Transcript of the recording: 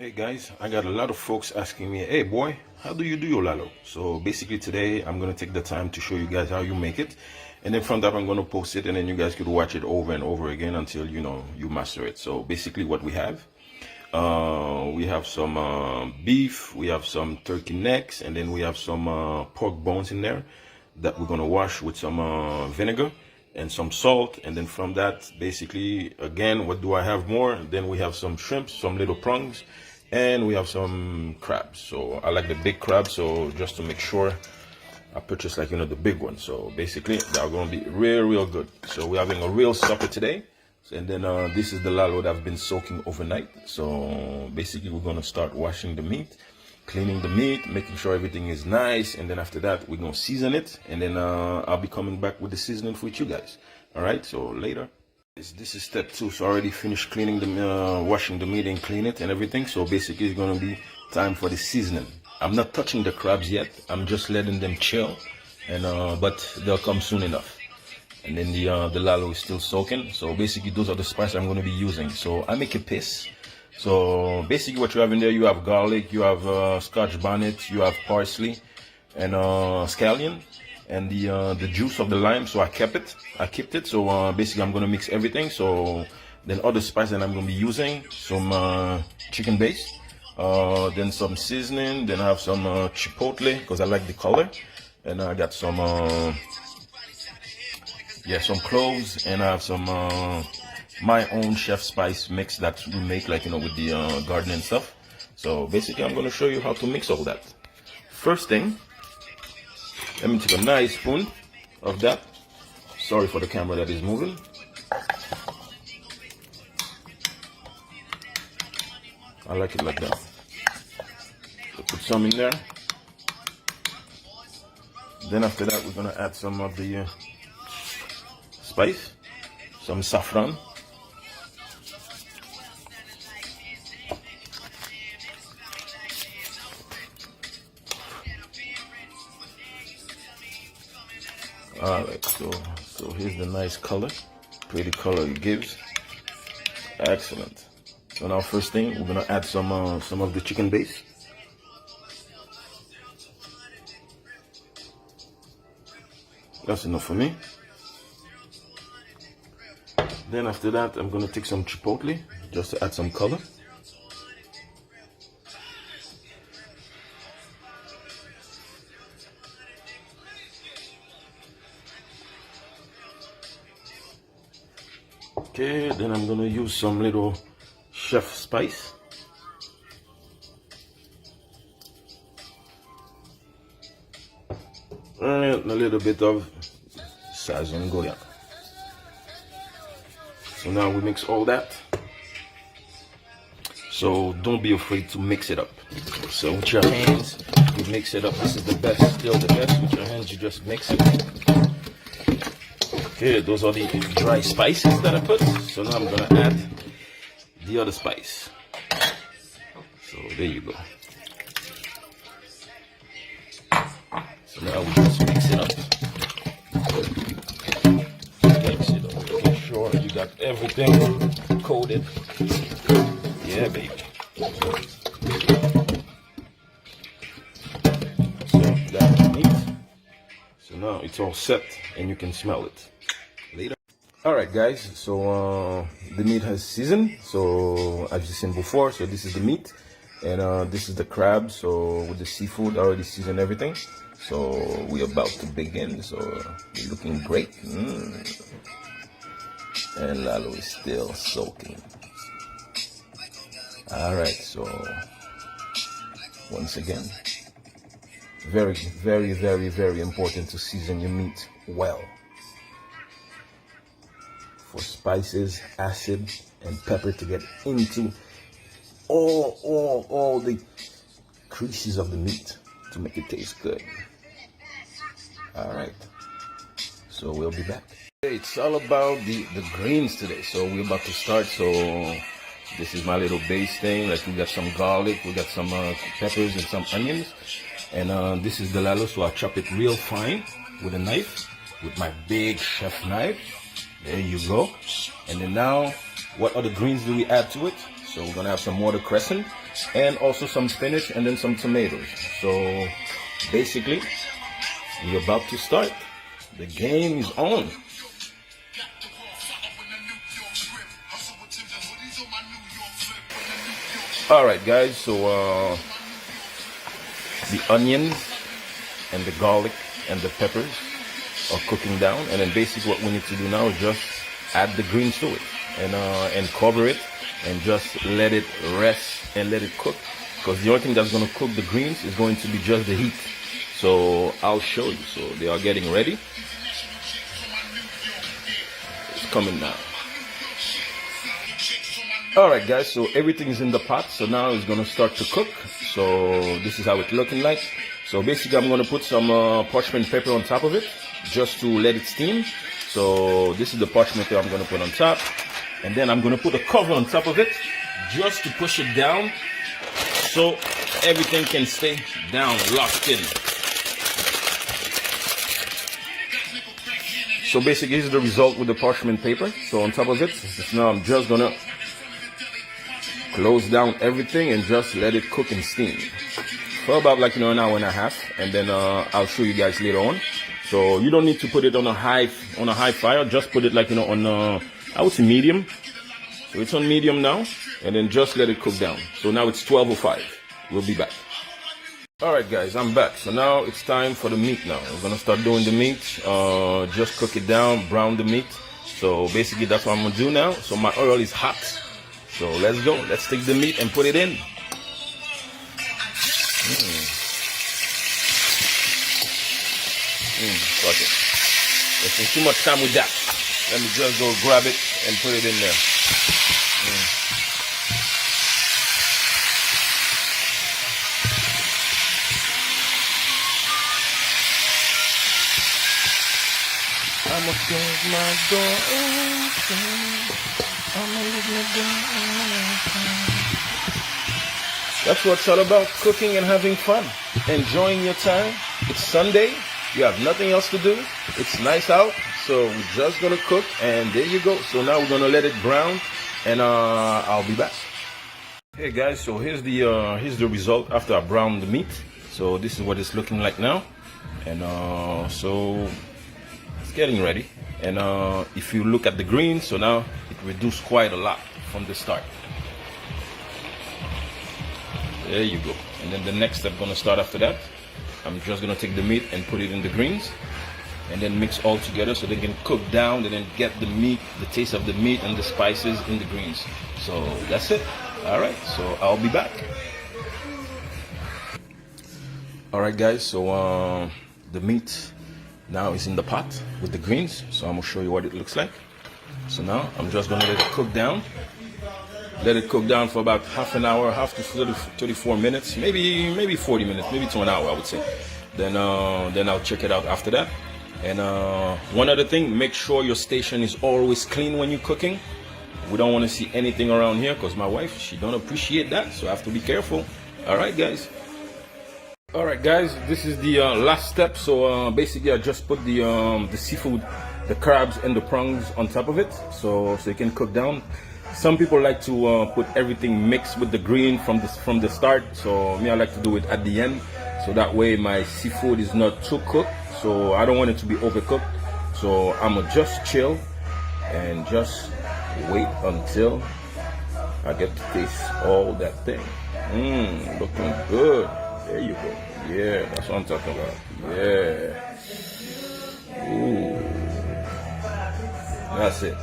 Hey guys, I got a lot of folks asking me, hey boy, how do you do your lalo? So basically today I'm going to take the time to show you guys how you make it. And then from that I'm going to post it and then you guys could watch it over and over again until you master it. So basically what we have some beef, we have some turkey necks, and then we have some pork bones in there that we're going to wash with some vinegar and some salt. And then from that, basically, again, what do I have more? Then we have some shrimps, some little prongs, and we have some crabs. So I like the big crabs, so just to make sure I purchased the big one. So basically they're going to be real good. So we're having a real supper today. And then this is the lalo that's been soaking overnight. So basically we're going to start washing the meat, cleaning the meat, making sure everything is nice, and then after that we're gonna season it, and then I'll be coming back with the seasoning for you guys. All right, so later. This is step 2. So I already finished cleaning the washing the meat and clean it and everything. So basically it's gonna be time for the seasoning. I'm not touching the crabs yet. I'm just letting them chill, and but they'll come soon enough. And then the lalo is still soaking. So basically those are the spices I'm gonna be using. So I make a paste. So basically what you have in there, you have garlic, you have scotch bonnet, you have parsley, and scallion, and the juice of the lime. So I kept it. So basically I'm gonna mix everything. So then other spices that I'm gonna be using, some chicken base, then some seasoning, then I have some chipotle because I like the color, and I got some cloves, and I have some my own chef spice mix that we make with the garden and stuff. So basically I'm going to show you how to mix all that. First thing, let me take a nice spoon of that. Sorry for the camera that is moving. I like it like that. So put some in there. Then after that we're going to add some of the spice, some saffron. Alright, so here's the nice color, pretty color it gives. Excellent. So now first thing, we're gonna add some of the chicken base. That's enough for me. Then after that, I'm gonna take some chipotle just to add some color. Okay, then I'm gonna use some little chef spice. And a little bit of sazon goya. So now we mix all that. So don't be afraid to mix it up. So with your hands, you mix it up. This is the best, still the best. With your hands, you just mix it. Okay, those are the dry spices that I put. So now I'm gonna add the other spice. So there you go. So now we just mix it up. Mix it up. Make sure you got everything coated. Yeah, baby. So that's neat. So now it's all set and you can smell it later. Alright guys, so the meat has seasoned, so as you seen before. So this is the meat, and this is the crab. So with the seafood, I already seasoned everything. So we're about to begin. So we're looking great. And lalo is still soaking. Alright, so once again, very important to season your meat well. For spices, acid, and pepper to get into all the creases of the meat to make it taste good. Alright, so we'll be back. It's all about the greens today. So we're about to start. So this is my little base thing. We got some garlic, we got some peppers and some onions. And this is the lalo, so I chop it real fine with a knife, with my big chef knife. There you go. And then now, what other greens do we add to it? So we're gonna have some watercress and also some spinach and then some tomatoes. So basically, we're about to start. The game is on. All right, guys. So the onions and the garlic and the peppers are cooking down, and then basically what we need to do now is just add the greens to it and cover it and just let it rest and let it cook, because the only thing that's going to cook the greens is going to be just the heat. So I'll show you. So they are getting ready. It's coming now. Alright guys, so everything is in the pot, so now it's going to start to cook. So this is how it's looking like. So basically I'm going to put some parchment paper on top of it just to let it steam. So this is the parchment paper I'm going to put on top, and then I'm going to put a cover on top of it just to push it down so everything can stay down, locked in. So basically this is the result with the parchment paper. So on top of it, now I'm just going to close down everything and just let it cook and steam for about like an hour and a half, and then I'll show you guys later on. So you don't need to put it on a high fire. Just put it like on I would say medium. So it's on medium now, and then just let it cook down. So now it's 12:05. We'll be back. All right, guys, I'm back. So now it's time for the meat. Now we're gonna start doing the meat. Just cook it down, brown the meat. So basically that's what I'm gonna do now. So my oil is hot. So let's go. Let's take the meat and put it in. Fuck it. Let's take too much time with that. Let me just go grab it and put it in there. I'ma close my door open. I'ma leave my door open. That's what it's all about, cooking and having fun. Enjoying your time. It's Sunday. You have nothing else to do. It's nice out. So we're just going to cook, and there you go. So now we're going to let it brown, and I'll be back. Hey guys, so here's the result after I browned the meat. So this is what it's looking like now. And so it's getting ready. And if you look at the greens, so now it reduced quite a lot from the start. There you go. And then the next step going to start after that. I'm just going to take the meat and put it in the greens, and then mix all together so they can cook down and then get the meat, the taste of the meat and the spices in the greens. So that's it. All right, so I'll be back. All right, guys, so the meat now is in the pot with the greens. So I'm going to show you what it looks like. So now I'm just going to let it cook down. Let it cook down for about half an hour, half to 34 minutes, maybe 40 minutes, maybe to an hour, I would say. Then I'll check it out after that. And one other thing, make sure your station is always clean when you're cooking. We don't want to see anything around here, because my wife, she don't appreciate that, so I have to be careful. All right, guys. All right, guys, this is the last step. So basically, I just put the seafood, the crabs and the prawns on top of it, so it can cook down. Some people like to put everything mixed with the green from the start. So me, I like to do it at the end, so that way my seafood is not too cooked. So I don't want it to be overcooked. So I'ma just chill and just wait until I get to taste all that thing. Looking good. There you go. Yeah, that's what I'm talking about. Yeah. Ooh. That's it.